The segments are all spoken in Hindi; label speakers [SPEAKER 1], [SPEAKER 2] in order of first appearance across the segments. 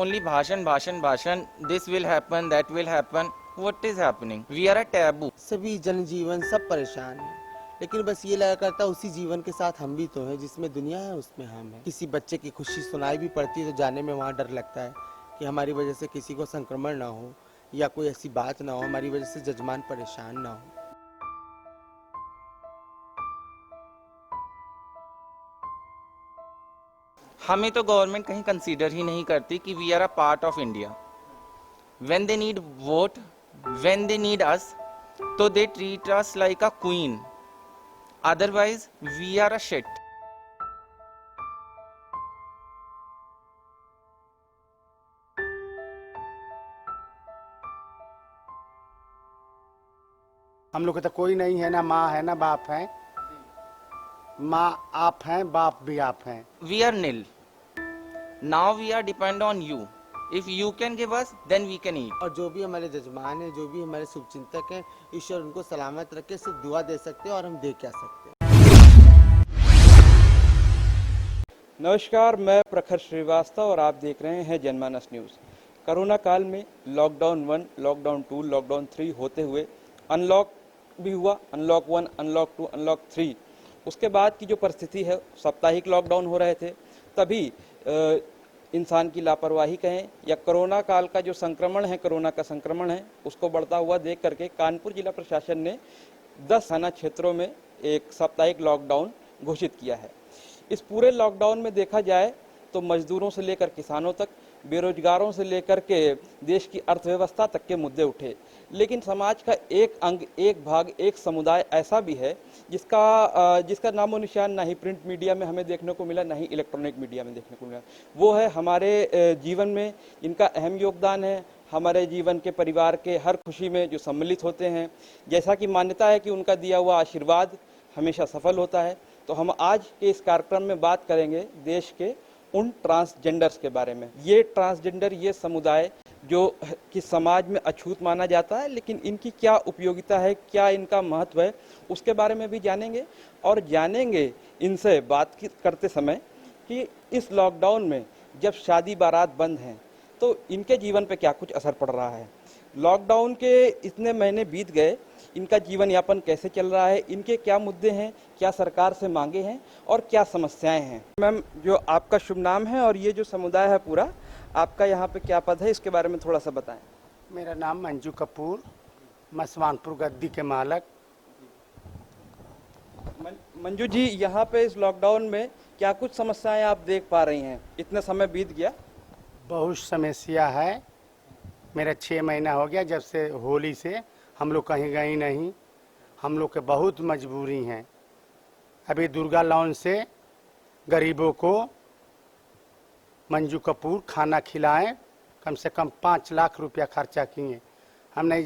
[SPEAKER 1] only bhashan, bhashan, bhashan. This will happen, that will happen. What is happening? We are a taboo.
[SPEAKER 2] सभी जनजीवन सब परेशान है, लेकिन बस ये लगा करता उसी जीवन के साथ हम भी तो हैं, जिसमें दुनिया है उसमें हम हैं। किसी बच्चे की खुशी सुनाई भी पड़ती है तो जाने में वहाँ डर लगता है कि हमारी वजह से किसी को संक्रमण ना हो या कोई ऐसी बात ना हो, हमारी वजह से जजमान परेशान ना हो।
[SPEAKER 1] हमें तो गवर्नमेंट कहीं कंसीडर ही नहीं करती कि we are a part of India. When they need vote, when they need us, तो they treat us like a queen, otherwise we are a shit.
[SPEAKER 3] हम लोग के तो कोई नहीं है, ना माँ है ना बाप है। माँ आप हैं, बाप भी आप हैं।
[SPEAKER 1] We are nil. Now we are depend on you. If you can give us, then we can eat.
[SPEAKER 2] और जो भी हमारे जजमान हैं, जो भी हमारे शुभचिंतक हैं, ईश्वर उनको सलामत रखे, सिर्फ दुआ दे सकते हैं और हम दे क्या सकते हैं।
[SPEAKER 4] नमस्कार, मैं प्रखर श्रीवास्तव और आप देख रहे हैं जनमानस न्यूज़। कोरोना काल में लॉकडाउन 1, लॉकडाउन 2, लॉकडाउन 3 होते हुए अनलॉक भी हुआ, अनलॉक 1, अनलॉक 2, अनलॉक 3। उसके बाद की जो परिस्थिति है, साप्ताहिक लॉकडाउन हो रहे थे, तभी इंसान की लापरवाही कहें या कोरोना काल का जो संक्रमण है, कोरोना का संक्रमण है, उसको बढ़ता हुआ देख करके कानपुर जिला प्रशासन ने 10 थाना क्षेत्रों में एक साप्ताहिक लॉकडाउन घोषित किया है। इस पूरे लॉकडाउन में देखा जाए तो मजदूरों से लेकर किसानों तक, बेरोजगारों से लेकर के देश की अर्थव्यवस्था तक के मुद्दे उठे। लेकिन समाज का एक अंग, एक भाग, एक समुदाय ऐसा भी है जिसका नामो निशान ना ही प्रिंट मीडिया में हमें देखने को मिला, ना ही इलेक्ट्रॉनिक मीडिया में देखने को मिला। वो है हमारे जीवन में इनका अहम योगदान है, हमारे जीवन के परिवार के हर खुशी में जो सम्मिलित होते हैं। जैसा कि मान्यता है कि उनका दिया हुआ आशीर्वाद हमेशा सफल होता है। तो हम आज के इस कार्यक्रम में बात करेंगे देश के उन ट्रांसजेंडर्स के बारे में। ये ट्रांसजेंडर, ये समुदाय जो कि समाज में अछूत माना जाता है, लेकिन इनकी क्या उपयोगिता है, क्या इनका महत्व है, उसके बारे में भी जानेंगे। और जानेंगे इनसे बात करते समय कि इस लॉकडाउन में जब शादी बारात बंद हैं तो इनके जीवन पे क्या कुछ असर पड़ रहा है। लॉकडाउन के इतने महीने बीत गए, इनका जीवन यापन कैसे चल रहा है, इनके क्या मुद्दे हैं, क्या सरकार से मांगे हैं और क्या समस्याएं हैं। मैम, जो आपका शुभ नाम है और ये जो समुदाय है पूरा, आपका यहाँ पे क्या पद है, इसके बारे में थोड़ा सा बताएं।
[SPEAKER 3] मेरा नाम मंजू कपूर, मसवानपुर गद्दी के मालक।
[SPEAKER 4] मंजू जी, यहाँ पे इस लॉकडाउन में क्या कुछ समस्याएं आप देख पा रही हैं? इतना समय बीत गया।
[SPEAKER 3] बहुत समस्या है। मेरा 6 महीना हो गया जब से होली से हम लोग कहीं गए नहीं। हम लोग के बहुत मजबूरी हैं। अभी दुर्गा लॉन से गरीबों को मंजू कपूर खाना खिलाएं, कम से कम 5 लाख रुपया खर्चा किए। हम नहीं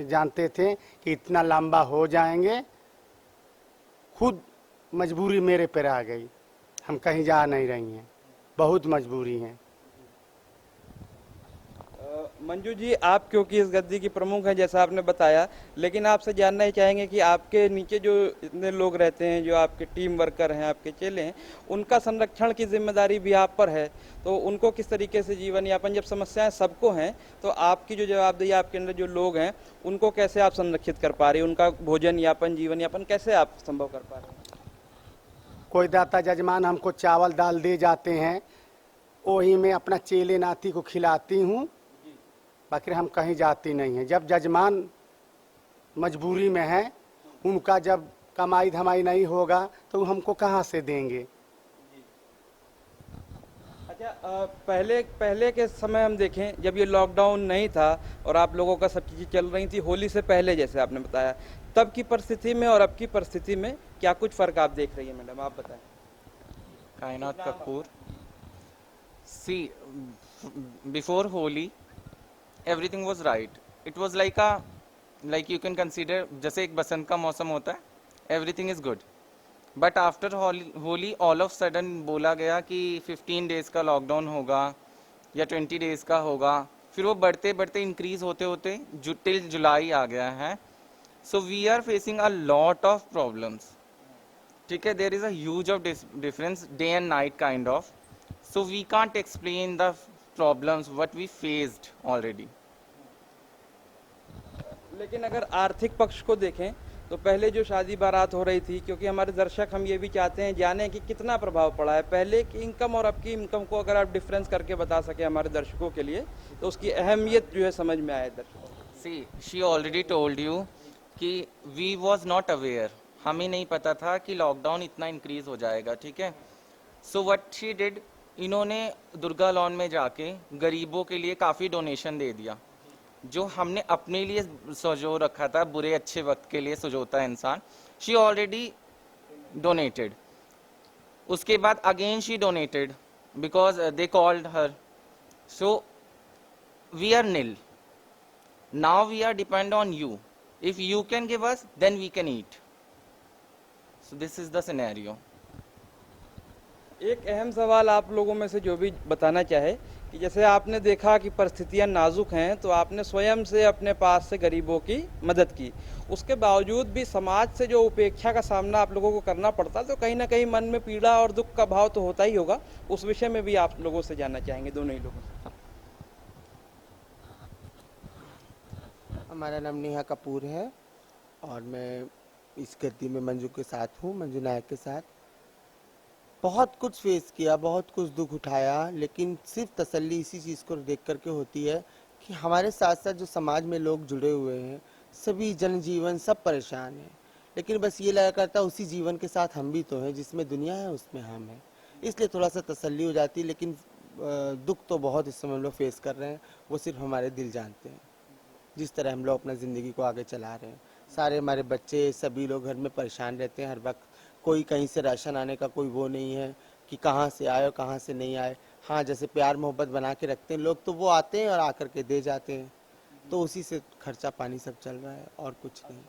[SPEAKER 3] जानते थे कि इतना लंबा हो जाएंगे। खुद मजबूरी मेरे पर आ गई, हम कहीं जा नहीं रही हैं, बहुत मजबूरी हैं।
[SPEAKER 4] मंजू जी, आप क्योंकि इस गद्दी की प्रमुख हैं जैसा आपने बताया, लेकिन आपसे जानना ही चाहेंगे कि आपके नीचे जो इतने लोग रहते हैं, जो आपके टीम वर्कर हैं, आपके चेले हैं, उनका संरक्षण की जिम्मेदारी भी आप पर है। तो उनको किस तरीके से जीवन यापन, जब समस्याएं सबको हैं तो आपकी जो जवाबदेही, आपके अंदर जो लोग हैं, उनको कैसे आप संरक्षित कर पा रहे हैं, उनका भोजन यापन, जीवन यापन कैसे आप संभव कर पा रहे हैं?
[SPEAKER 3] कोई दाता जजमान हमको चावल दाल दे जाते हैं, वही मैं अपना चेले नाती को खिलाती हूँ, बाकी हम कहीं जाती नहीं हैं। जब जजमान मजबूरी में है, उनका जब कमाई धमाई नहीं होगा तो हमको कहाँ से देंगे।
[SPEAKER 4] अच्छा, पहले के समय हम देखें जब ये लॉकडाउन नहीं था और आप लोगों का सब चीज़ें चल रही थी, होली से पहले जैसे आपने बताया, तब की परिस्थिति में और अब की परिस्थिति में क्या कुछ फर्क आप देख रही है मैडम, आप बताएं।
[SPEAKER 1] Kainat Kapoor. See, before Holi everything was right. It was like you can consider जैसे एक बसंत का मौसम होता है, everything is good. But after Holi all of sudden बोला गया कि 15 days का लॉकडाउन होगा या 20 days का होगा, फिर वो बढ़ते बढ़ते इंक्रीज होते होते टिल जुलाई आ गया है। So we are facing a lot of problems. ठीक है, there is a huge of difference day and night kind of. So we can't explain the problems what we faced already.
[SPEAKER 4] लेकिन अगर आर्थिक पक्ष को देखें तो पहले जो शादी बारात हो रही थी, क्योंकि हमारे दर्शक हम ये भी चाहते हैं जाने कि कितना प्रभाव पड़ा है पहले की इनकम और अब की इनकम को, अगर आप डिफरेंस करके बता सके हमारे दर्शकों के लिए तो उसकी अहमियत जो है समझ में आए दर्शकों।
[SPEAKER 1] See, she already told you कि we was not aware, हमें नहीं पता था कि लॉकडाउन इतना इंक्रीज हो जाएगा, ठीक है। सो व्हाट शी डिड, इन्होंने दुर्गा लॉन में जाके गरीबों के लिए काफ़ी डोनेशन दे दिया। जो हमने अपने लिए सजो रखा था, बुरे अच्छे वक्त के लिए सजोता है इंसान, शी ऑलरेडी डोनेटेड। उसके बाद again she donated because they called her, so we are nil. Now we are depend on you. If you can give us, then we can eat. So this is the scenario.
[SPEAKER 4] एक अहम सवाल आप लोगों में से जो भी बताना चाहे कि जैसे आपने देखा कि परिस्थितियां नाजुक हैं तो आपने स्वयं से अपने पास से गरीबों की मदद की, उसके बावजूद भी समाज से जो उपेक्षा का सामना आप लोगों को करना पड़ता तो कहीं ना कहीं मन में पीड़ा और दुख का भाव तो होता ही होगा। उस विषय में भी आप लोगों से जानना चाहेंगे, दोनों ही लोगों से।
[SPEAKER 2] हमारा नाम नेहा कपूर है और मैं इस गद्दी में मंजू के साथ हूँ, मंजू नायक के साथ। बहुत कुछ फेस किया, बहुत कुछ दुख उठाया, लेकिन सिर्फ तसल्ली इसी चीज़ को देख करके होती है कि हमारे साथ साथ जो समाज में लोग जुड़े हुए हैं, सभी जनजीवन सब परेशान है। लेकिन बस ये लगा करता उसी जीवन के साथ हम भी तो हैं, जिसमें दुनिया है उसमें हम हैं, इसलिए थोड़ा सा तसल्ली हो जाती है। लेकिन दुख तो बहुत इस समय हम लोग फेस कर रहे हैं, वो सिर्फ हमारे दिल जानते हैं। जिस तरह हम लोग अपना ज़िंदगी को आगे चला रहे हैं, सारे हमारे बच्चे सभी लोग घर में परेशान रहते हैं हर वक्त। कोई कहीं से राशन आने का कोई वो नहीं है कि कहाँ से आए और कहाँ से नहीं आए। हाँ, जैसे प्यार मोहब्बत बना के रखते हैं लोग, तो वो आते हैं और आकर के दे जाते हैं, तो उसी से खर्चा पानी सब चल रहा है और कुछ नहीं।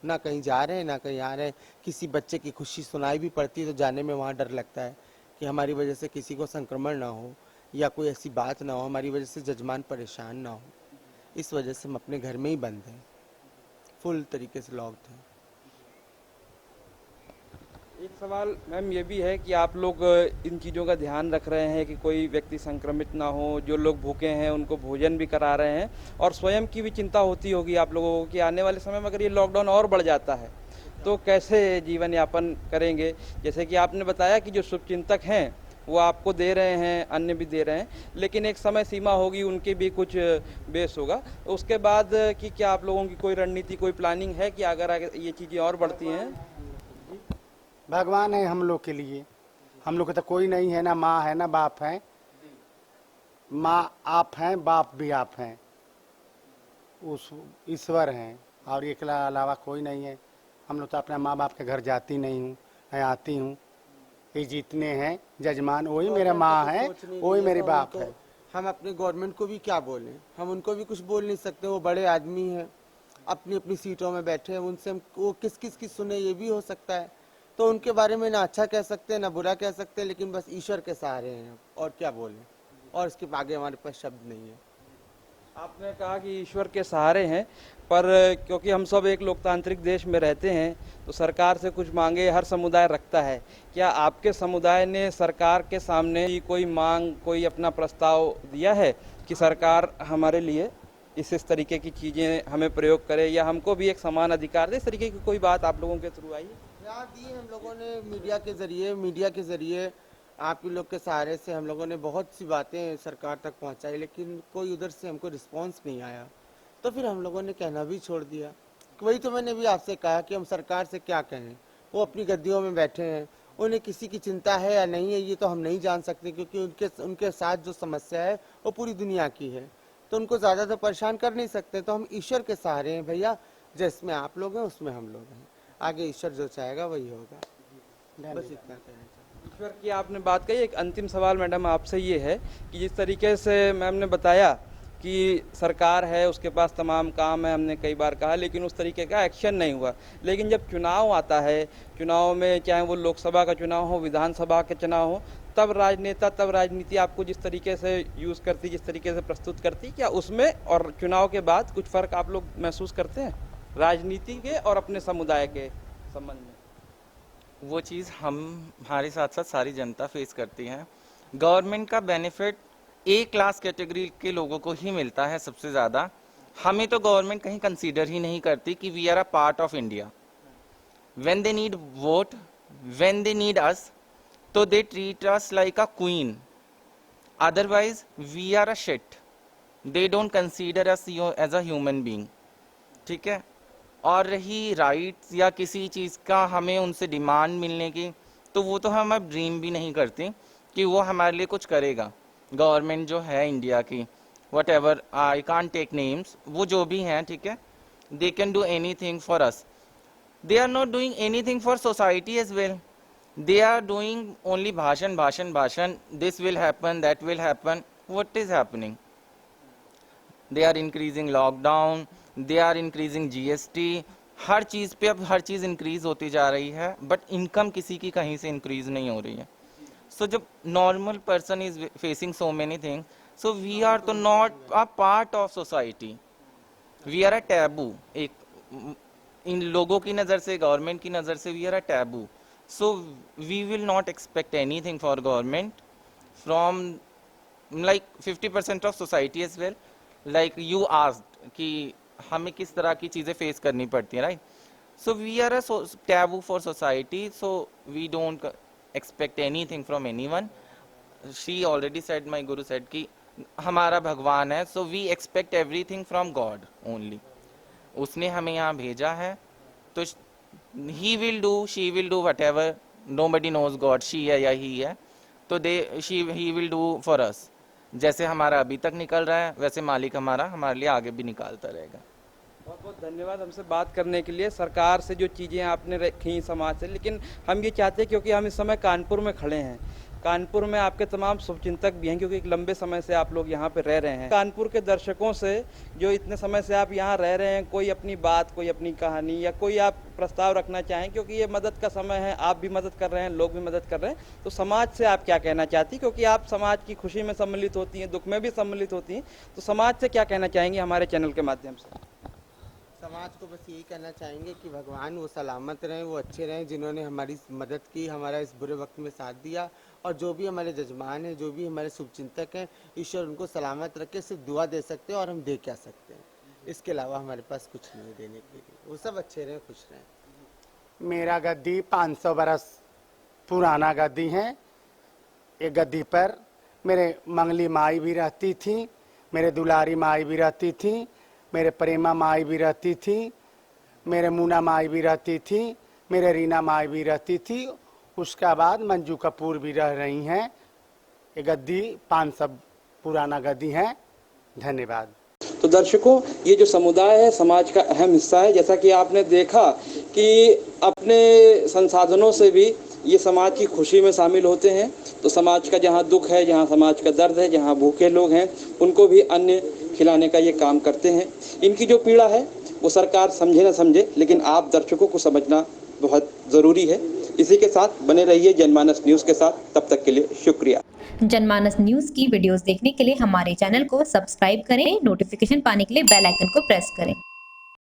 [SPEAKER 2] ना कहीं जा रहे हैं ना कहीं आ रहे हैं। किसी बच्चे की खुशी सुनाई भी पड़ती है तो जाने में वहाँ डर लगता है कि हमारी वजह से किसी को संक्रमण ना हो या कोई ऐसी बात ना हो, हमारी वजह से जजमान परेशान ना हो। इस वजह से हम अपने घर में ही बंद हैं, फुल तरीके से लॉक्ड हैं।
[SPEAKER 4] एक सवाल मैम ये भी है कि आप लोग इन चीज़ों का ध्यान रख रहे हैं कि कोई व्यक्ति संक्रमित ना हो, जो लोग भूखे हैं उनको भोजन भी करा रहे हैं, और स्वयं की भी चिंता होती होगी आप लोगों को कि आने वाले समय में अगर ये लॉकडाउन और बढ़ जाता है तो कैसे जीवन यापन करेंगे। जैसे कि आपने बताया कि जो शुभचिंतक हैं वो आपको दे रहे हैं, अन्य भी दे रहे हैं, लेकिन एक समय सीमा होगी, उनकी भी कुछ बेस होगा। उसके बाद कि क्या आप लोगों की कोई रणनीति, कोई प्लानिंग है कि अगर ये चीज़ें और बढ़ती हैं?
[SPEAKER 3] भगवान है हम लोग के लिए, हम लोग के तो कोई नहीं है, ना माँ है ना बाप है। माँ आप हैं, बाप भी आप हैं, उस ईश्वर हैं और एक अलावा कोई नहीं है। हम लोग तो अपने माँ बाप के घर जाती नहीं हूँ, मैं आती हूँ। ये जितने हैं जजमान वही मेरा माँ है, वही मेरे बाप है।
[SPEAKER 2] हम अपने गवर्नमेंट को भी क्या बोलें, हम उनको भी कुछ बोल नहीं सकते। वो बड़े आदमी हैं, अपनी अपनी सीटों में बैठे हैं, उनसे हम वो किस किस की सुने ये भी हो सकता है। तो उनके बारे में ना अच्छा कह सकते हैं ना बुरा कह सकते हैं, लेकिन बस ईश्वर के सहारे हैं और क्या बोलें, और इसके आगे हमारे पास शब्द नहीं है।
[SPEAKER 4] आपने कहा कि ईश्वर के सहारे हैं, पर क्योंकि हम सब एक लोकतांत्रिक देश में रहते हैं तो सरकार से कुछ मांगे हर समुदाय रखता है। क्या आपके समुदाय ने सरकार के सामने कोई मांग, कोई अपना प्रस्ताव दिया है कि सरकार हमारे लिए इस तरीके की चीज़ें हमें प्रयोग करे या हमको भी एक समान अधिकार दे? इस तरीके की कोई बात आप लोगों के थ्रू आई है?
[SPEAKER 2] दी हम लोगों ने मीडिया के जरिए आप लोग के सहारे से हम लोगों ने बहुत सी बातें सरकार तक पहुंचाई, लेकिन कोई उधर से हमको रिस्पांस नहीं आया। तो फिर हम लोगों ने कहना भी छोड़ दिया। वही तो मैंने भी आपसे कहा कि हम सरकार से क्या कहें, वो अपनी गद्दियों में बैठे हैं, उन्हें किसी की चिंता है या नहीं है ये तो हम नहीं जान सकते, क्योंकि उनके साथ जो समस्या है वो पूरी दुनिया की है, तो उनको ज़्यादा तो परेशान कर नहीं सकते। तो हम ईश्वर के सहारे हैं भैया, जिसमें आप लोग हैं उसमें हम लोग हैं, आगे ईश्वर जो चाहेगा वही होगा। बस इतना कहना चाहिए।
[SPEAKER 4] ईश्वर की आपने बात कही। एक अंतिम सवाल मैडम आपसे ये है कि जिस तरीके से मैम ने बताया कि सरकार है, उसके पास तमाम काम है, हमने कई बार कहा, लेकिन उस तरीके का एक्शन नहीं हुआ। लेकिन जब चुनाव आता है, चुनाव में चाहे वो लोकसभा का चुनाव हो, विधानसभा का चुनाव हो, तब राजनेता, तब राजनीति आपको जिस तरीके से यूज़ करती, जिस तरीके से प्रस्तुत करती, क्या उसमें और चुनाव के बाद कुछ फ़र्क आप लोग महसूस करते हैं राजनीति के और अपने समुदाय के संबंध में?
[SPEAKER 1] वो चीज़ हम हमारे साथ साथ सारी जनता फेस करती है। गवर्नमेंट का बेनिफिट ए क्लास कैटेगरी के लोगों को ही मिलता है सबसे ज़्यादा। हमें तो गवर्नमेंट कहीं कंसीडर ही नहीं करती कि we are a part of India. When they need vote, when they need us, तो they treat us like a queen, otherwise we are a shit. They don't consider us as a human being, ठीक है। और रही राइट्स या किसी चीज़ का हमें उनसे डिमांड मिलने की, तो वो तो हम अब ड्रीम भी नहीं करते कि वो हमारे लिए कुछ करेगा। गवर्नमेंट जो है इंडिया की, whatever, I can't take names, वो जो भी हैं, ठीक है, they can do anything for us. They are not doing anything for society as well. They are doing only भाषण भाषण भाषण, this will happen, that will happen. What is happening? They are increasing lockdown, they are increasing GST, हर चीज़ पे अब हर चीज़ इंक्रीज होती जा रही है, बट इनकम किसी की कहीं से इंक्रीज नहीं हो रही है। सो जब normal person is facing so many things, so we are तो not a part of society, we are a taboo. एक इन लोगों की नज़र से, गवर्नमेंट की नज़र से we are a taboo. So we will not expect anything for government from like 50% of society as well. Like you asked कि हमें किस तरह की चीज़ें फेस करनी पड़ती हैं, right? So we are a taboo for society, so we don't expect anything from anyone. She already said, my guru said कि हमारा भगवान है, so we expect everything from God only. उसने हमें यहाँ भेजा है, तो he will do, she will do whatever, nobody knows God, she है या ही है, तो he will do for us. जैसे हमारा अभी तक निकल रहा है, वैसे मालिक हमारा हमारे लिए आगे भी निकालता रहेगा।
[SPEAKER 4] बहुत बहुत धन्यवाद हमसे बात करने के लिए। सरकार से जो चीज़ें आपने रखी समाज से, लेकिन हम ये चाहते हैं, क्योंकि हम इस समय कानपुर में खड़े हैं, कानपुर में आपके तमाम शुभचिंतक भी हैं, क्योंकि एक लंबे समय से आप लोग यहाँ पे रह रहे हैं। कानपुर के दर्शकों से, जो इतने समय से आप यहाँ रह रहे हैं, कोई अपनी बात, कोई अपनी कहानी या कोई आप प्रस्ताव रखना चाहें, क्योंकि ये मदद का समय है, आप भी मदद कर रहे हैं, लोग भी मदद कर रहे हैं, तो समाज से आप क्या कहना चाहती हैं? क्योंकि आप समाज की खुशी में सम्मिलित होती हैं, दुख में भी सम्मिलित होती हैं, तो समाज से क्या कहना चाहेंगे हमारे चैनल के माध्यम से?
[SPEAKER 2] समाज को बस यही कहना चाहेंगे कि भगवान वो सलामत रहें, वो अच्छे रहें, जिन्होंने हमारी मदद की, हमारा इस बुरे वक्त में साथ दिया, और जो भी हमारे जजमान हैं, जो भी हमारे शुभचिंतक हैं, ईश्वर उनको सलामत रखे। सिर्फ दुआ दे सकते हैं, और हम दे क्या सकते हैं? इसके अलावा हमारे पास कुछ नहीं देने के लिए। वो सब अच्छे रहें, खुश रहें।
[SPEAKER 3] मेरा गद्दी 500 बरस पुराना गद्दी है। एक गद्दी पर मेरे मंगली माई भी रहती थी, मेरे दुलारी माई भी रहती थी, मेरे प्रेमा माई भी रहती थी, मेरे मुना माई भी रहती थी, मेरे रीना माई भी रहती थी, उसके बाद मंजू कपूर भी रह रही हैं। ये गद्दी 500 पुराना गद्दी है। धन्यवाद।
[SPEAKER 4] तो दर्शकों, ये जो समुदाय है समाज का अहम हिस्सा है। जैसा कि आपने देखा कि अपने संसाधनों से भी ये समाज की खुशी में शामिल होते हैं। तो समाज का जहाँ दुख है, जहाँ समाज का दर्द है, जहाँ भूखे लोग हैं, उनको भी अन्न खिलाने का ये काम करते हैं। इनकी जो पीड़ा है वो सरकार समझे ना समझे, लेकिन आप दर्शकों को समझना बहुत ज़रूरी है। इसी के साथ बने रहिए जनमानस न्यूज़ के साथ। तब तक के लिए शुक्रिया।
[SPEAKER 5] जनमानस न्यूज़ की वीडियोस देखने के लिए हमारे चैनल को सब्सक्राइब करें, नोटिफिकेशन पाने के लिए बेल आइकन को प्रेस करें।